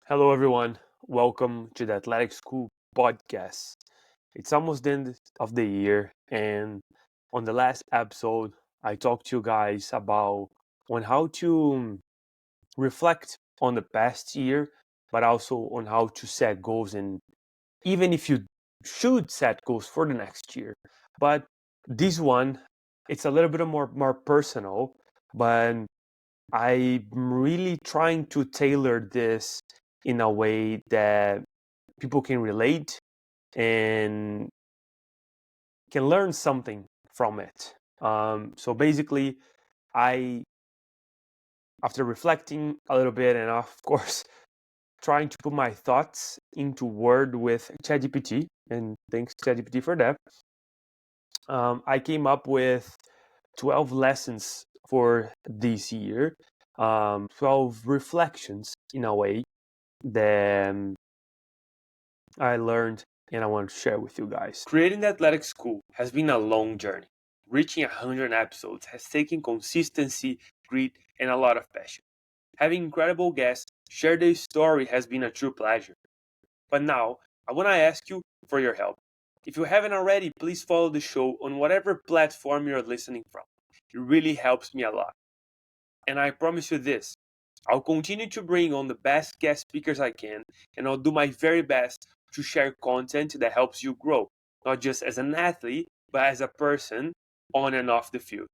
Hello, everyone. Welcome to the Athletic School podcast. It's almost the end of the year, and on the last episode, I talked to you guys about on how to reflect on the past year, but also on how to set goals, and even if you should set goals for the next year. But this one, it's a little bit more personal, but I'm really trying to tailor this in a way that people can relate and can learn something from it. So basically, I, after reflecting a little bit and of course trying to put my thoughts into word with ChatGPT, and thanks ChatGPT for that, I came up with 12 lessons for this year, 12 reflections in a way that I learned and I want to share with you guys. Creating the athletic school has been a long journey. Reaching 100 episodes has taken consistency, grit, and a lot of passion. Having incredible guests share their story has been a true pleasure. But now, I want to ask you for your help. If you haven't already, please follow the show on whatever platform you're listening from. It really helps me a lot. And I promise you this, I'll continue to bring on the best guest speakers I can, and I'll do my very best to share content that helps you grow, not just as an athlete, but as a person on and off the field.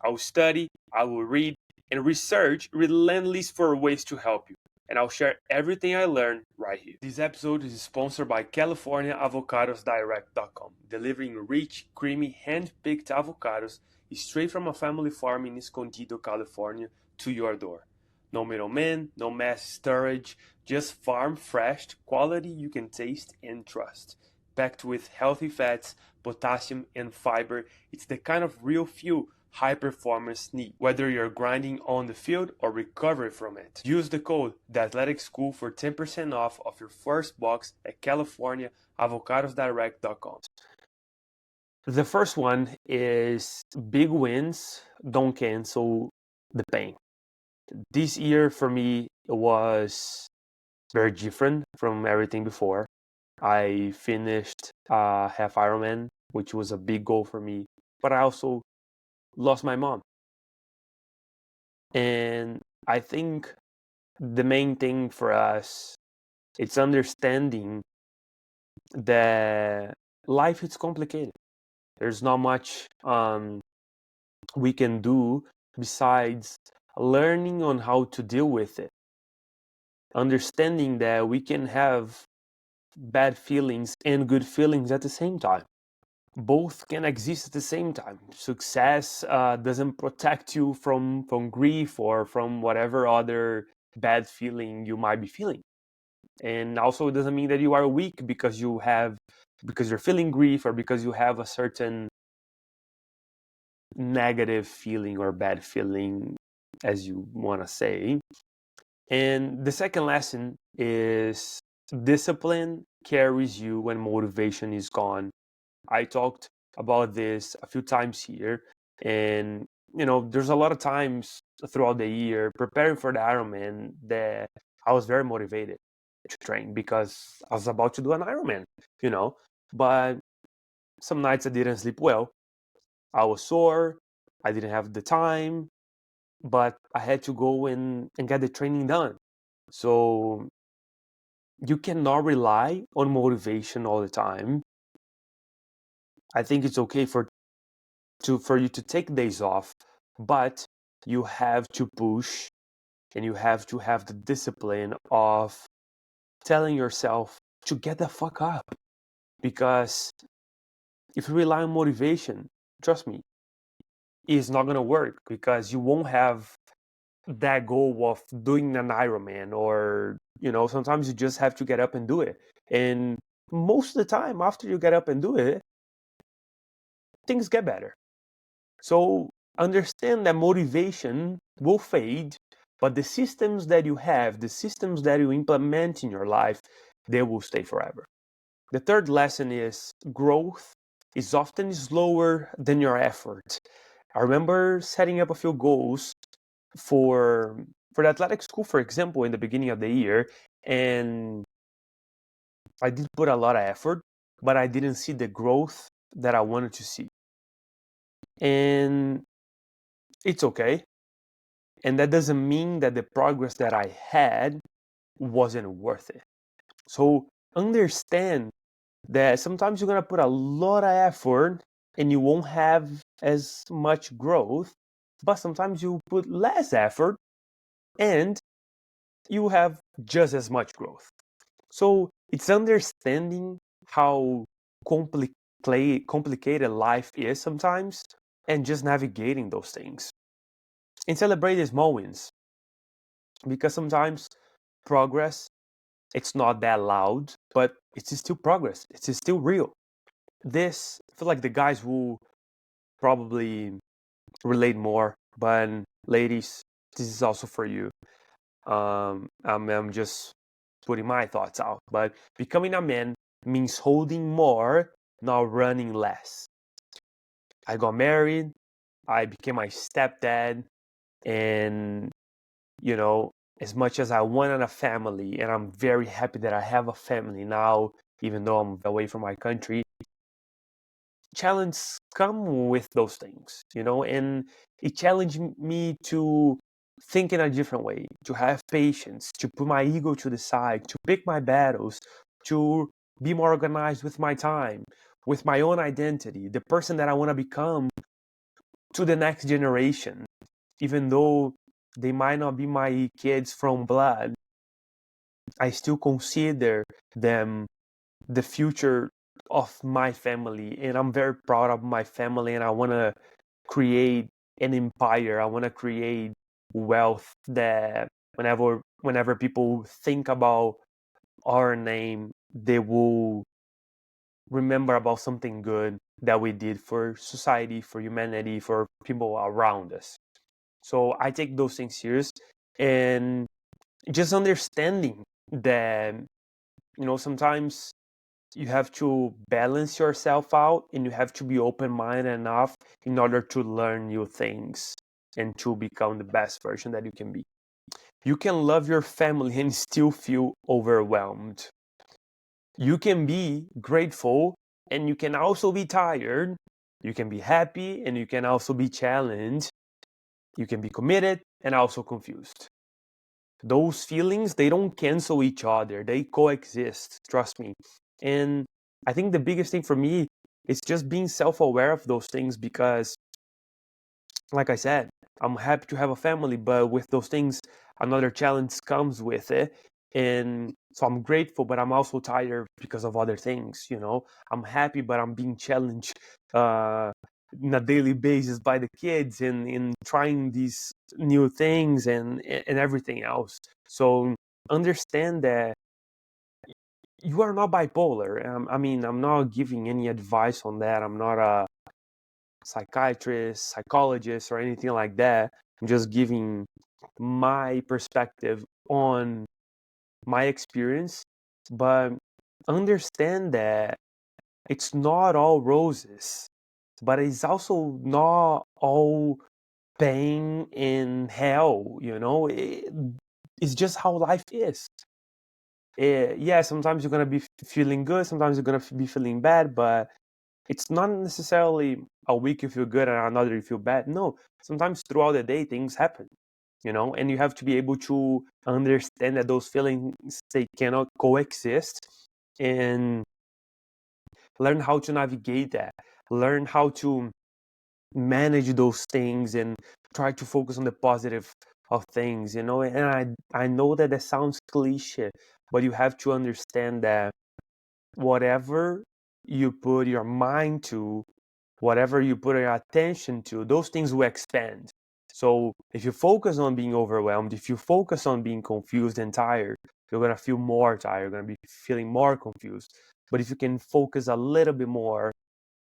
I'll study, I will read, and research relentlessly for ways to help you. And I'll share everything I learned right here. This episode is sponsored by CaliforniaAvocadosDirect.com, delivering rich, creamy, hand-picked avocados straight from a family farm in Escondido, California, to your door. No middleman, no mass storage, just farm fresh quality you can taste and trust. Packed with healthy fats, potassium, and fiber, it's the kind of real fuel high performance need, whether you're grinding on the field or recovery from it. Use the code The Athletic School for 10% off of your first box at CaliforniaAvocadosDirect.com. The first one is big wins don't cancel the pain. This year for me was very different from everything before. I finished half Ironman, which was a big goal for me, but I also lost my mom. And I think the main thing for us, it's understanding that life is complicated. There's not much we can do besides learning on how to deal with it. Understanding that we can have bad feelings and good feelings at the same time. Both can exist at the same time. Success doesn't protect you from grief or from whatever other bad feeling you might be feeling. And also it doesn't mean that you are weak because you're feeling grief or because you have a certain negative feeling or bad feeling, as you want to say. And the second lesson is discipline carries you when motivation is gone. I talked about this a few times here, and there's a lot of times throughout the year preparing for the Ironman that I was very motivated to train because I was about to do an Ironman, but some nights I didn't sleep well. I was sore, I didn't have the time, but I had to go and get the training done. So you cannot rely on motivation all the time. I think it's okay for you to take days off, but you have to push and you have to have the discipline of telling yourself to get the fuck up. Because if you rely on motivation, trust me, it's not gonna work because you won't have that goal of doing an Ironman, or sometimes you just have to get up and do it. And most of the time after you get up and do it, things get better. So understand that motivation will fade, but the systems that you have, the systems that you implement in your life, they will stay forever. The third lesson is growth is often slower than your effort. I remember setting up a few goals for for the athletic school, for example, in the beginning of the year, and I did put a lot of effort, but I didn't see the growth that I wanted to see. And it's okay. And that doesn't mean that the progress that I had wasn't worth it. So understand that sometimes you're going to put a lot of effort and you won't have as much growth, but sometimes you put less effort and you have just as much growth. So it's understanding how complicated life is sometimes and just navigating those things. And celebrate the small wins, because sometimes progress, it's not that loud, but it's still progress. It's still real. This, I feel like the guys will probably relate more, but ladies, this is also for you. I'm just putting my thoughts out, but becoming a man means holding more, not running less. I got married, I became my stepdad, and you know, as much as I wanted a family, and I'm very happy that I have a family now, even though I'm away from my country, challenges come with those things, and it challenged me to think in a different way, to have patience, to put my ego to the side, to pick my battles, to be more organized with my time, with my own identity, the person that I want to become to the next generation, even though they might not be my kids from blood. I still consider them the future of my family, and I'm very proud of my family, and I want to create an empire. I want to create wealth that whenever people think about our name, they will remember about something good that we did for society, for humanity, for people around us. So I take those things serious, and just understanding that sometimes you have to balance yourself out, and you have to be open-minded enough in order to learn new things and to become the best version that you can be. You can love your family and still feel overwhelmed. You can be grateful and you can also be tired. You can be happy and you can also be challenged. You can be committed and also confused. Those feelings, they don't cancel each other. They coexist, trust me. And I think the biggest thing for me is just being self-aware of those things, because like I said, I'm happy to have a family, but with those things, another challenge comes with it. And so I'm grateful, but I'm also tired because of other things, I'm happy, but I'm being challenged on a daily basis by the kids and in trying these new things and everything else. So understand that you are not bipolar. I mean, I'm not giving any advice on that. I'm not a psychiatrist, psychologist, or anything like that. I'm just giving my perspective on my experience, but understand that it's not all roses, but it's also not all pain and hell, it's just how life is. Yeah, sometimes you're gonna be feeling good, sometimes you're gonna be feeling bad, but it's not necessarily a week you feel good and another you feel bad. No, sometimes throughout the day things happen, and you have to be able to understand that those feelings, they cannot coexist, and learn how to navigate that, learn how to manage those things and try to focus on the positive of things, and I know that that sounds cliche, but you have to understand that whatever you put your mind to, whatever you put your attention to, those things will expand. So if you focus on being overwhelmed, if you focus on being confused and tired, you're going to feel more tired, you're going to be feeling more confused. But if you can focus a little bit more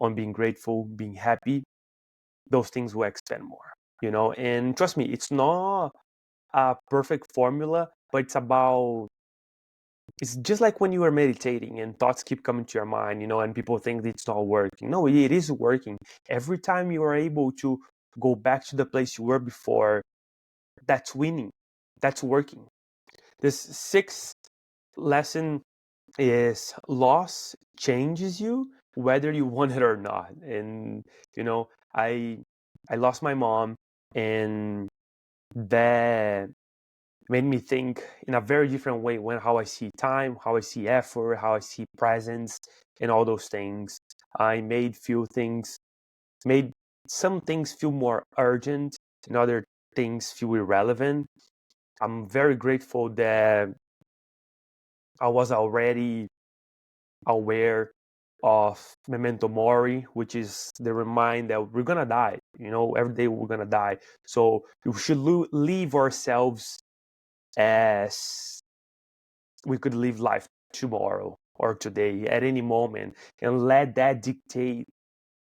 on being grateful, being happy, those things will expand more, and trust me, it's not a perfect formula, but it's just like when you are meditating and thoughts keep coming to your mind, and people think it's not working. No, it is working. Every time you are able to go back to the place you were before, that's winning. that's working. This sixth lesson is loss changes you whether you want it or not. And you know, I I lost my mom, and that made me think in a very different way when how I see time, how I see effort, how I see presence, and all those things. I made some things feel more urgent and other things feel irrelevant. I'm very grateful that I was already aware of memento mori, which is the remind that we're gonna die. You know, every day we're gonna die. So we should leave ourselves as we could live life tomorrow or today at any moment, and let that dictate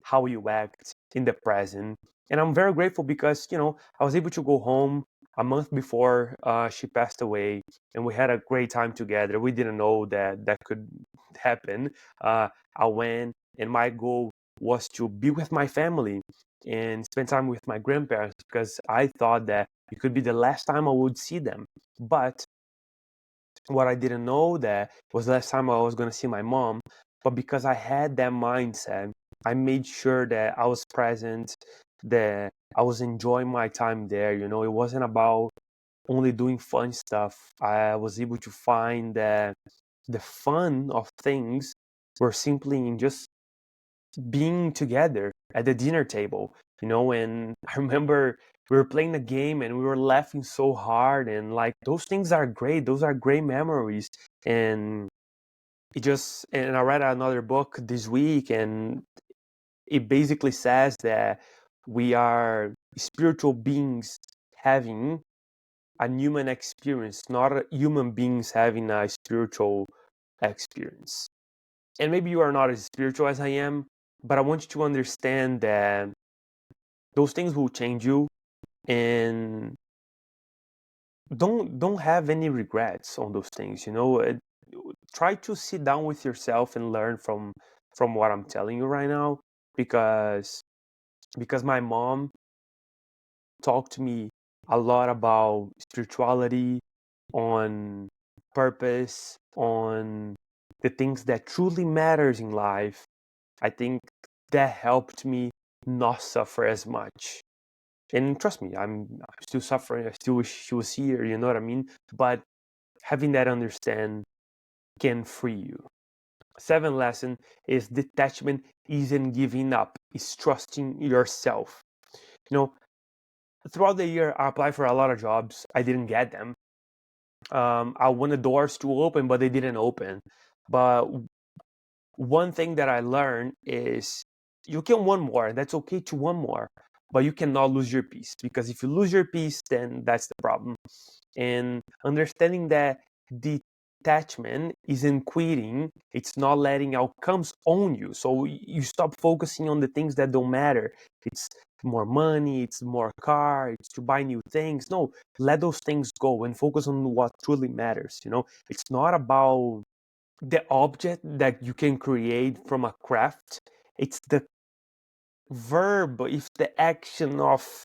how you act in the present. And I'm very grateful because, I was able to go home a month before she passed away, and we had a great time together. We didn't know that that could happen. I went, and my goal was to be with my family and spend time with my grandparents because I thought that it could be the last time I would see them. But what I didn't know that was the last time I was going to see my mom. But because I had that mindset, I made sure that I was present, that I was enjoying my time there. It wasn't about only doing fun stuff. I was able to find that the fun of things were simply in just being together at the dinner table. And I remember we were playing the game and we were laughing so hard, and like those things are great. Those are great memories. And I read another book this week, and it basically says that we are spiritual beings having a human experience, not human beings having a spiritual experience. And maybe you are not as spiritual as I am, but I want you to understand that those things will change you, and don't have any regrets on those things. Try to sit down with yourself and learn from what I'm telling you right now, because my mom talked to me a lot about spirituality, on purpose, on the things that truly matters in life. I think that helped me not suffer as much. And trust me, I'm still suffering. I still wish she was here. You know what I mean? But having that understand can free you. Seventh lesson is detachment isn't giving up. It's trusting yourself. Throughout the year, I applied for a lot of jobs. I didn't get them. I wanted doors to open, but they didn't open. But one thing that I learned is you can want more. That's okay to want more, but you cannot lose your peace, because if you lose your peace, then that's the problem. And understanding that detachment isn't quitting, it's not letting outcomes own you. So you stop focusing on the things that don't matter. It's more money, it's more car, it's to buy new things. No, let those things go and focus on what truly matters. It's not about the object that you can create from a craft. It's the verb, if the action of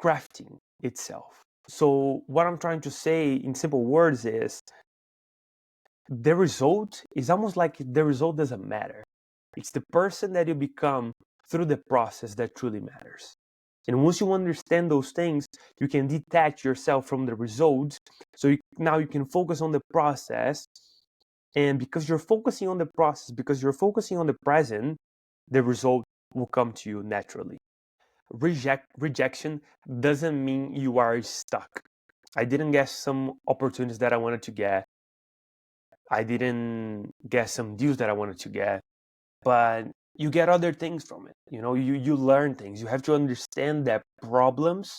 crafting itself. So what I'm trying to say in simple words is the result is almost like the result doesn't matter. It's the person that you become through the process that truly matters. And once you understand those things, you can detach yourself from the results. So now you can focus on the process. And because you're focusing on the process, because you're focusing on the present, the result will come to you naturally. Rejection doesn't mean you are stuck. I didn't get some opportunities that I wanted to get. I didn't get some deals that I wanted to get, but you get other things from it. You learn things. You have to understand that problems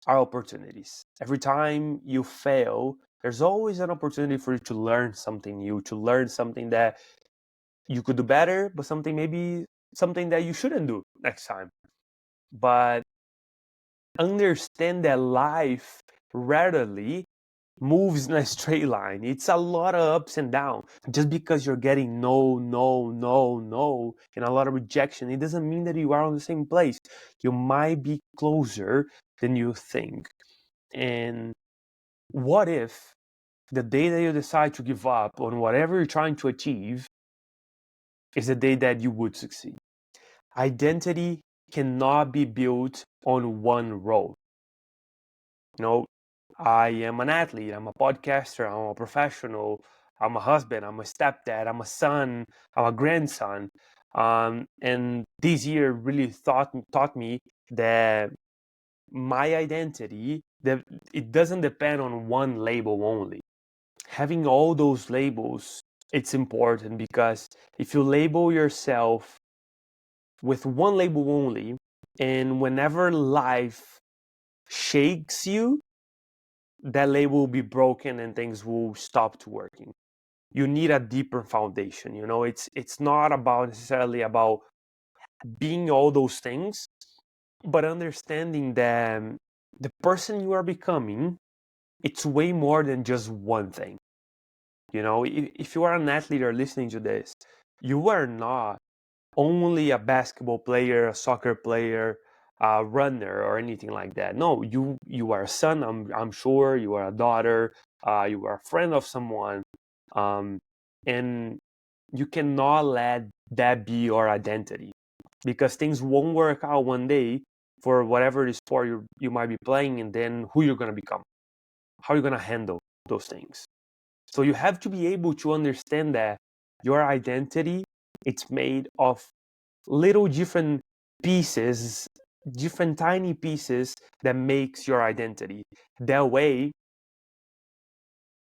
are opportunities. Every time you fail, there's always an opportunity for you to learn something new, to learn something that you could do better, but something that you shouldn't do next time. But understand that life rarely moves in a straight line. It's a lot of ups and downs. Just because you're getting no, no, no, no, and a lot of rejection, it doesn't mean that you are on the same place. You might be closer than you think. And what if the day that you decide to give up on whatever you're trying to achieve is the day that you would succeed? Identity cannot be built on one role. You know, I am an athlete, I'm a podcaster, I'm a professional, I'm a husband, I'm a stepdad, I'm a son, I'm a grandson. And this year really taught me that my identity, that it doesn't depend on one label only. Having all those labels, it's important, because if you label yourself with one label only, and whenever life shakes you, that label will be broken and things will stop to working. You need a deeper foundation. It's not about necessarily about being all those things, but understanding that the person you are becoming, it's way more than just one thing. If you are an athlete or listening to this, you are not only a basketball player, a soccer player, a runner, or anything like that. No, you are a son. I'm sure you are a daughter. You are a friend of someone, and you cannot let that be your identity, because things won't work out one day for whatever the sport you might be playing, and then who you're gonna become, how you're gonna handle those things. So you have to be able to understand that your identity, it's made of little different pieces, different tiny pieces that makes your identity. That way,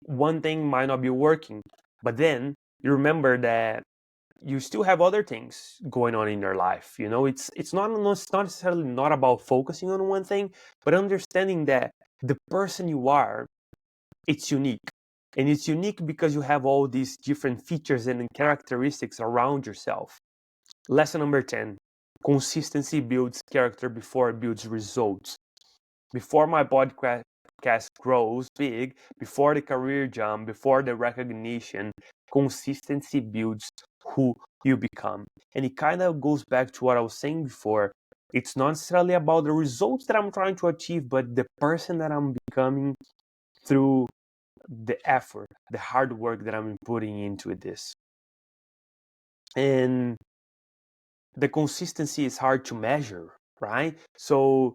one thing might not be working, but then you remember that you still have other things going on in your life. It's not necessarily not about focusing on one thing, but understanding that the person you are, it's unique. And it's unique because you have all these different features and characteristics around yourself. Lesson number 10: consistency builds character before it builds results. Before my podcast grows big, before the career jump, before the recognition, consistency builds who you become. And it kind of goes back to what I was saying before. It's not necessarily about the results that I'm trying to achieve, but the person that I'm becoming through the effort, the hard work that I'm putting into this. And the consistency is hard to measure, right? So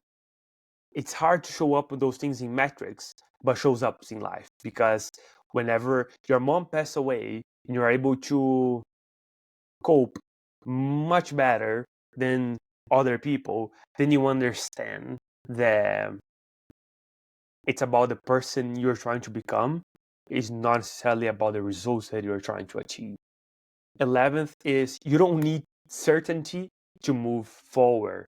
it's hard to show up with those things in metrics, but shows up in life, because whenever your mom passed away and you're able to cope much better than other people, then you understand that it's about the person you're trying to become. It's not necessarily about the results that you're trying to achieve. 11th is you don't need certainty to move forward.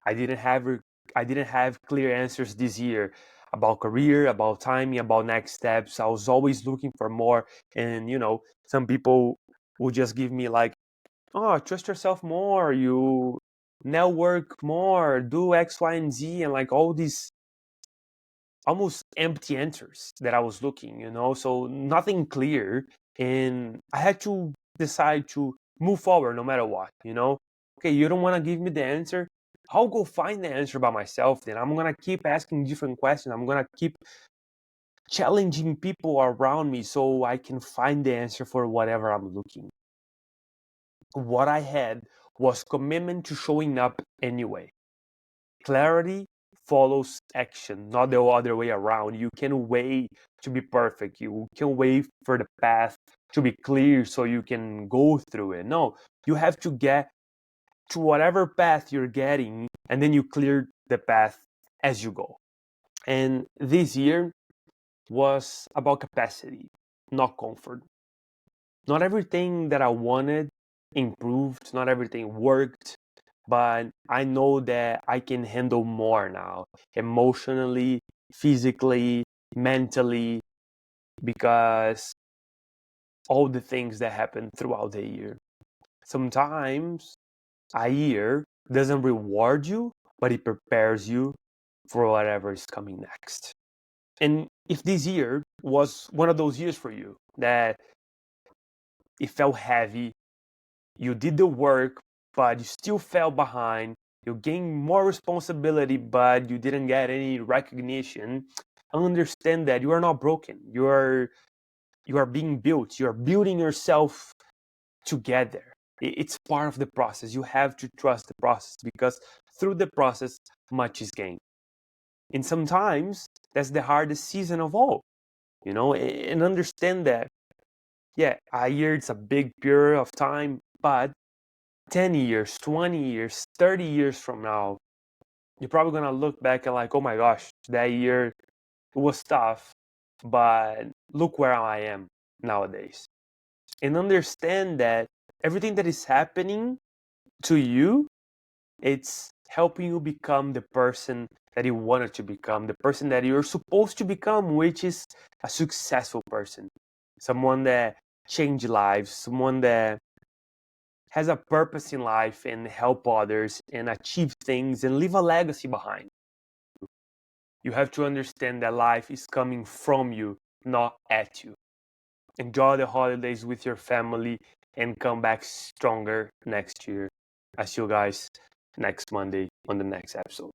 I didn't have clear answers this year about career, about timing, about next steps. I was always looking for more, and some people will just give me like, "Oh, trust yourself more, you network more, do X, Y, and Z," and like all these almost empty answers that I was looking, so nothing clear. And I had to decide to move forward no matter what. Okay, you don't want to give me the answer. I'll go find the answer by myself. Then I'm going to keep asking different questions. I'm going to keep challenging people around me so I can find the answer for whatever I'm looking. What I had was commitment to showing up anyway. Clarity follows action, not the other way around. You can wait to be perfect. You can wait for the path to be clear so you can go through it. No, you have to get to whatever path you're getting, and then you clear the path as you go. And this year was about capacity, not comfort. Not everything that I wanted improved, not everything worked, but I know that I can handle more now, emotionally, physically, mentally, because all the things that happen throughout the year. Sometimes a year doesn't reward you, but it prepares you for whatever is coming next. And if this year was one of those years for you that it felt heavy, you did the work, but you still fell behind, you gained more responsibility, but you didn't get any recognition, understand that you are not broken. You are being built. You are building yourself together. It's part of the process. You have to trust the process, because through the process, much is gained. And sometimes that's the hardest season of all, and understand that, yeah, a year it's a big period of time, but 10 years, 20 years, 30 years from now, you're probably going to look back and like, oh my gosh, that year was tough, but look where I am nowadays. And understand that everything that is happening to you, it's helping you become the person that you wanted to become, the person that you're supposed to become, which is a successful person, someone that change lives, someone that has a purpose in life and help others and achieve things and leave a legacy behind. You have to understand that life is coming from you, not at you. Enjoy the holidays with your family and come back stronger next year. I see you guys next Monday on the next episode.